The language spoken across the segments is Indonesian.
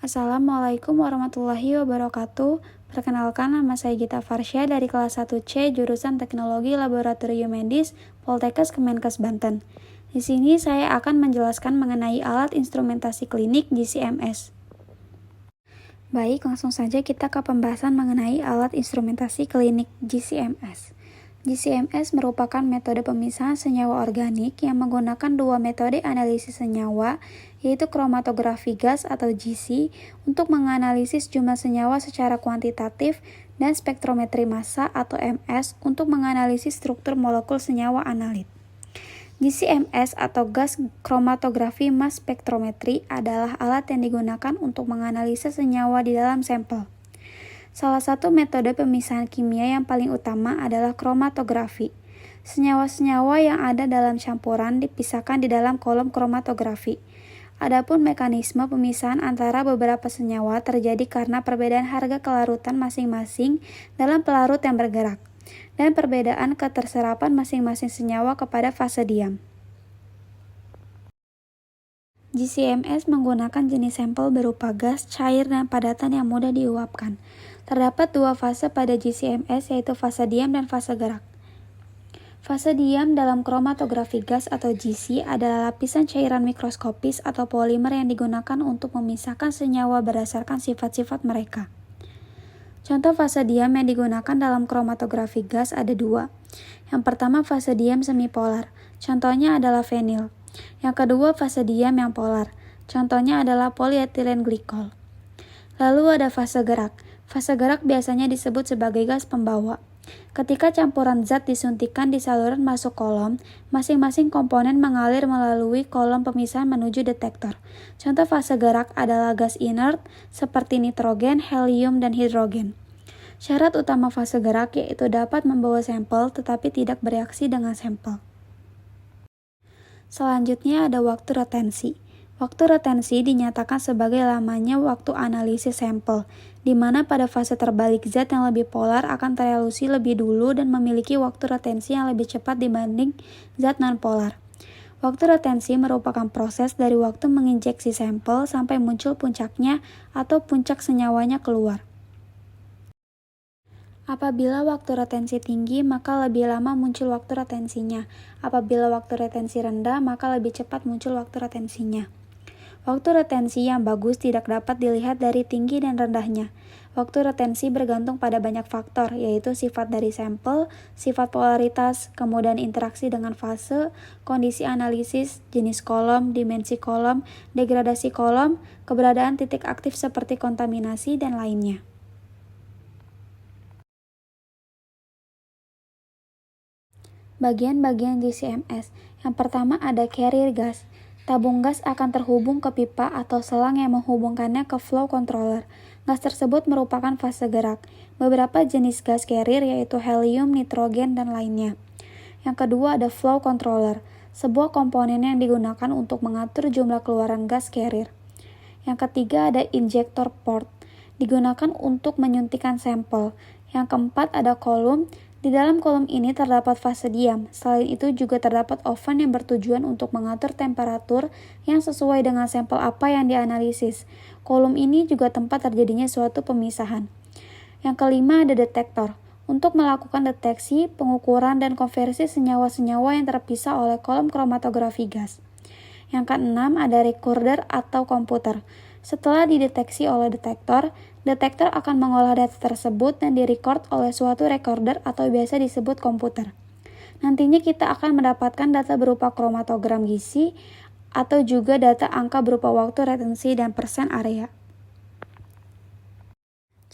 Assalamualaikum warahmatullahi wabarakatuh. Perkenalkan, nama saya Gita Farsya dari kelas 1C jurusan Teknologi Laboratorium Medis Poltekkes Kemenkes Banten. Di sini saya akan menjelaskan mengenai alat instrumentasi klinik GC-MS. Baik, langsung saja kita ke pembahasan mengenai alat instrumentasi klinik GC-MS. GC-MS merupakan metode pemisahan senyawa organik yang menggunakan dua metode analisis senyawa, yaitu kromatografi gas atau GC untuk menganalisis jumlah senyawa secara kuantitatif dan spektrometri massa atau MS untuk menganalisis struktur molekul senyawa analit. GC-MS atau gas kromatografi mass spektrometri adalah alat yang digunakan untuk menganalisa senyawa di dalam sampel. Salah satu metode pemisahan kimia yang paling utama adalah kromatografi. Senyawa-senyawa yang ada dalam campuran dipisahkan di dalam kolom kromatografi. Adapun mekanisme pemisahan antara beberapa senyawa terjadi karena perbedaan harga kelarutan masing-masing dalam pelarut yang bergerak, dan perbedaan keterserapan masing-masing senyawa kepada fase diam. GC-MS menggunakan jenis sampel berupa gas, cair, dan padatan yang mudah diuapkan. Terdapat dua fase pada GC-MS, yaitu fase diam dan fase gerak. Fase diam dalam kromatografi gas atau GC adalah lapisan cairan mikroskopis atau polimer yang digunakan untuk memisahkan senyawa berdasarkan sifat-sifat mereka. Contoh fase diam yang digunakan dalam kromatografi gas ada dua. Yang pertama fase diam semipolar, contohnya adalah vinil. Yang kedua fase diam yang polar, contohnya adalah polyethylene glycol. Lalu ada fase gerak. Fase gerak biasanya disebut sebagai gas pembawa. Ketika campuran zat disuntikkan di saluran masuk kolom, masing-masing komponen mengalir melalui kolom pemisahan menuju detektor. Contoh fase gerak adalah gas inert seperti nitrogen, helium, dan hidrogen. Syarat utama fase gerak yaitu dapat membawa sampel tetapi tidak bereaksi dengan sampel. Selanjutnya ada waktu retensi. Waktu retensi dinyatakan sebagai lamanya waktu analisis sampel, di mana pada fase terbalik zat yang lebih polar akan terelusi lebih dulu dan memiliki waktu retensi yang lebih cepat dibanding zat non-polar. Waktu retensi merupakan proses dari waktu menginjeksi sampel sampai muncul puncaknya atau puncak senyawanya keluar. Apabila waktu retensi tinggi, maka lebih lama muncul waktu retensinya. Apabila waktu retensi rendah, maka lebih cepat muncul waktu retensinya. Waktu retensi yang bagus tidak dapat dilihat dari tinggi dan rendahnya. Waktu retensi bergantung pada banyak faktor, yaitu sifat dari sampel, sifat polaritas, kemudahan interaksi dengan fase, kondisi analisis, jenis kolom, dimensi kolom, degradasi kolom, keberadaan titik aktif seperti kontaminasi, dan lainnya. Bagian-bagian GC-MS. Yang pertama ada carrier gas. Tabung gas akan terhubung ke pipa atau selang yang menghubungkannya ke flow controller. Gas tersebut merupakan fase gerak. Beberapa jenis gas carrier yaitu helium, nitrogen, dan lainnya. Yang kedua ada flow controller, sebuah komponen yang digunakan untuk mengatur jumlah keluaran gas carrier. Yang ketiga ada injector port, digunakan untuk menyuntikkan sampel. Yang keempat ada kolom. Di dalam kolom ini terdapat fase diam. Selain itu juga terdapat oven yang bertujuan untuk mengatur temperatur yang sesuai dengan sampel apa yang dianalisis. Kolom ini juga tempat terjadinya suatu pemisahan. Yang kelima ada detektor, untuk melakukan deteksi, pengukuran, dan konversi senyawa-senyawa yang terpisah oleh kolom kromatografi gas. Yang keenam ada recorder atau komputer. Setelah dideteksi oleh detektor, detektor akan mengolah data tersebut dan direcord oleh suatu recorder atau biasa disebut komputer. Nantinya kita akan mendapatkan data berupa kromatogram GC atau juga data angka berupa waktu retensi dan persen area.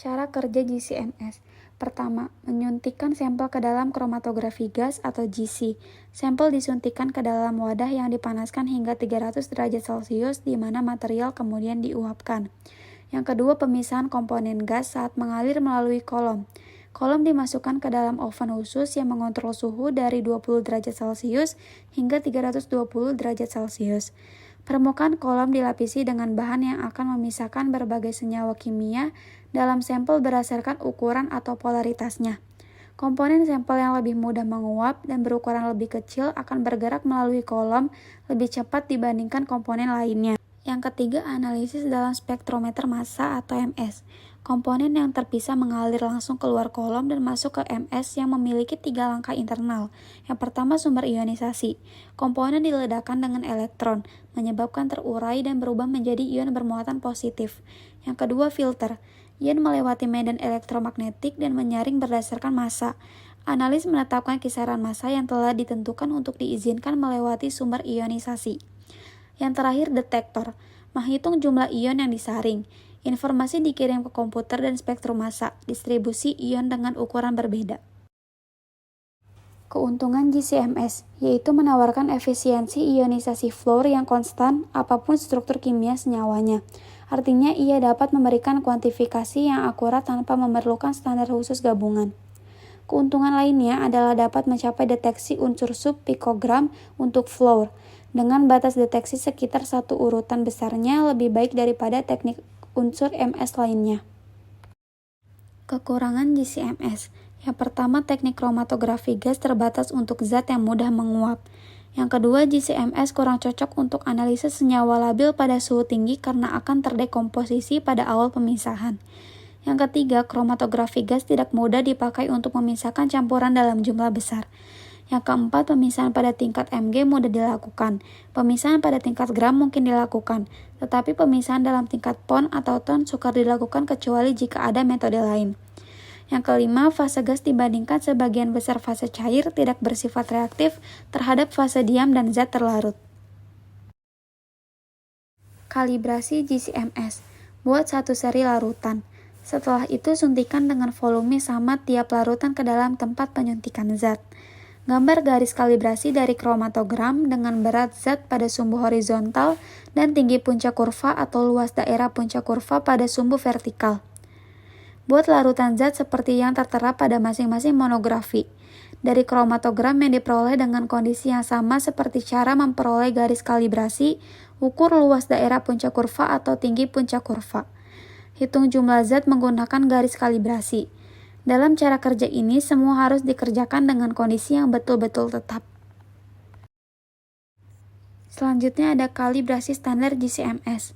Cara kerja GC-MS. Pertama, menyuntikkan sampel ke dalam kromatografi gas atau GC. Sampel disuntikkan ke dalam wadah yang dipanaskan hingga 300 derajat Celcius di mana material kemudian diuapkan. Yang kedua, pemisahan komponen gas saat mengalir melalui kolom. Kolom dimasukkan ke dalam oven khusus yang mengontrol suhu dari 20 derajat Celcius hingga 320 derajat Celcius. Permukaan kolom dilapisi dengan bahan yang akan memisahkan berbagai senyawa kimia dalam sampel berdasarkan ukuran atau polaritasnya. Komponen sampel yang lebih mudah menguap dan berukuran lebih kecil akan bergerak melalui kolom lebih cepat dibandingkan komponen lainnya. Yang ketiga, analisis dalam spektrometer massa atau MS. Komponen yang terpisah mengalir langsung keluar kolom dan masuk ke MS yang memiliki 3 langkah internal. Yang pertama, sumber ionisasi. Komponen diledakkan dengan elektron, menyebabkan terurai dan berubah menjadi ion bermuatan positif. Yang kedua, filter. Ion melewati medan elektromagnetik dan menyaring berdasarkan massa. Analis menetapkan kisaran massa yang telah ditentukan untuk diizinkan melewati sumber ionisasi. Yang terakhir, detektor. Menghitung jumlah ion yang disaring. Informasi dikirim ke komputer dan spektrum massa, distribusi ion dengan ukuran berbeda. Keuntungan GC-MS, yaitu menawarkan efisiensi ionisasi Floer yang konstan apapun struktur kimia senyawanya. Artinya ia dapat memberikan kuantifikasi yang akurat tanpa memerlukan standar khusus gabungan. Keuntungan lainnya adalah dapat mencapai deteksi unsur sub-pikogram untuk Floer, dengan batas deteksi sekitar 1 urutan besarnya lebih baik daripada teknik unsur MS lainnya. Kekurangan GC-MS. Yang pertama, teknik kromatografi gas terbatas untuk zat yang mudah menguap. Yang kedua, GC-MS kurang cocok untuk analisis senyawa labil pada suhu tinggi karena akan terdekomposisi pada awal pemisahan. Yang ketiga, kromatografi gas tidak mudah dipakai untuk memisahkan campuran dalam jumlah besar. Yang keempat, pemisahan pada tingkat Mg mudah dilakukan. Pemisahan pada tingkat gram mungkin dilakukan, tetapi pemisahan dalam tingkat pon atau ton sukar dilakukan kecuali jika ada metode lain. Yang kelima, fase gas dibandingkan sebagian besar fase cair tidak bersifat reaktif terhadap fase diam dan zat terlarut. Kalibrasi GC-MS. Buat satu seri larutan. Setelah itu suntikan dengan volume sama tiap larutan ke dalam tempat penyuntikan zat. Gambar garis kalibrasi dari kromatogram dengan berat zat pada sumbu horizontal dan tinggi puncak kurva atau luas daerah puncak kurva pada sumbu vertikal. Buat larutan zat seperti yang tertera pada masing-masing monografi. Dari kromatogram yang diperoleh dengan kondisi yang sama seperti cara memperoleh garis kalibrasi, ukur luas daerah puncak kurva atau tinggi puncak kurva. Hitung jumlah zat menggunakan garis kalibrasi. Dalam cara kerja ini, semua harus dikerjakan dengan kondisi yang betul-betul tetap. Selanjutnya ada kalibrasi standar GC-MS.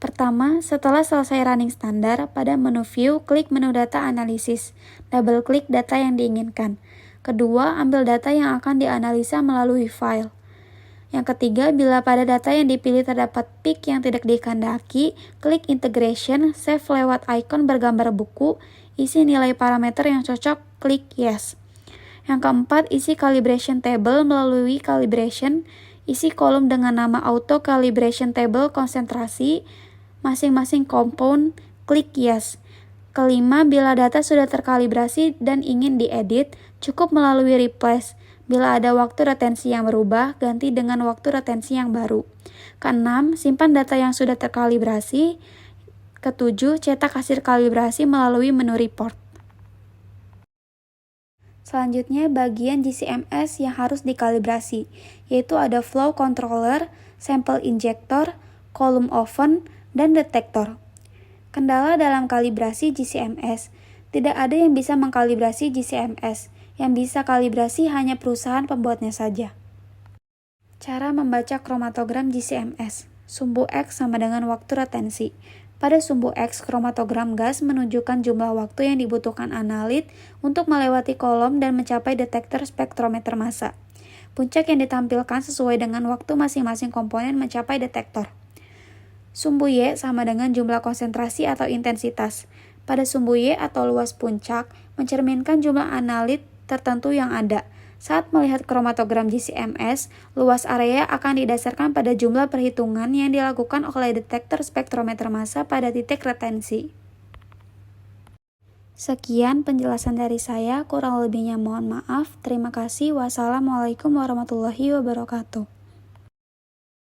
Pertama, setelah selesai running standar, pada menu View, klik menu Data Analisis. Double-klik data yang diinginkan. Kedua, ambil data yang akan dianalisa melalui file. Yang ketiga, bila pada data yang dipilih terdapat peak yang tidak dikehendaki, klik Integration, save lewat ikon bergambar buku, isi nilai parameter yang cocok, klik Yes. Yang keempat, isi calibration table melalui calibration, isi kolom dengan nama auto calibration table konsentrasi, masing-masing compound, klik Yes. Kelima, bila data sudah terkalibrasi dan ingin diedit, cukup melalui replace. Bila ada waktu retensi yang berubah, ganti dengan waktu retensi yang baru. Keenam, simpan data yang sudah terkalibrasi. Ketujuh, cetak hasil kalibrasi melalui menu report. Selanjutnya, bagian GC-MS yang harus dikalibrasi, yaitu ada flow controller, sample injector, column oven, dan detektor. Kendala dalam kalibrasi GC-MS. Tidak ada yang bisa mengkalibrasi GC-MS. Yang bisa kalibrasi hanya perusahaan pembuatnya saja. Cara membaca kromatogram GC-MS. Sumbu X sama dengan waktu retensi. Pada sumbu X, kromatogram gas menunjukkan jumlah waktu yang dibutuhkan analit untuk melewati kolom dan mencapai detektor spektrometer massa. Puncak yang ditampilkan sesuai dengan waktu masing-masing komponen mencapai detektor. Sumbu Y sama dengan jumlah konsentrasi atau intensitas. Pada sumbu Y atau luas puncak, mencerminkan jumlah analit tertentu yang ada. Saat melihat kromatogram GC-MS, luas area akan didasarkan pada jumlah perhitungan yang dilakukan oleh detektor spektrometer massa pada titik retensi. Sekian penjelasan dari saya, kurang lebihnya mohon maaf. Terima kasih. Wassalamualaikum warahmatullahi wabarakatuh.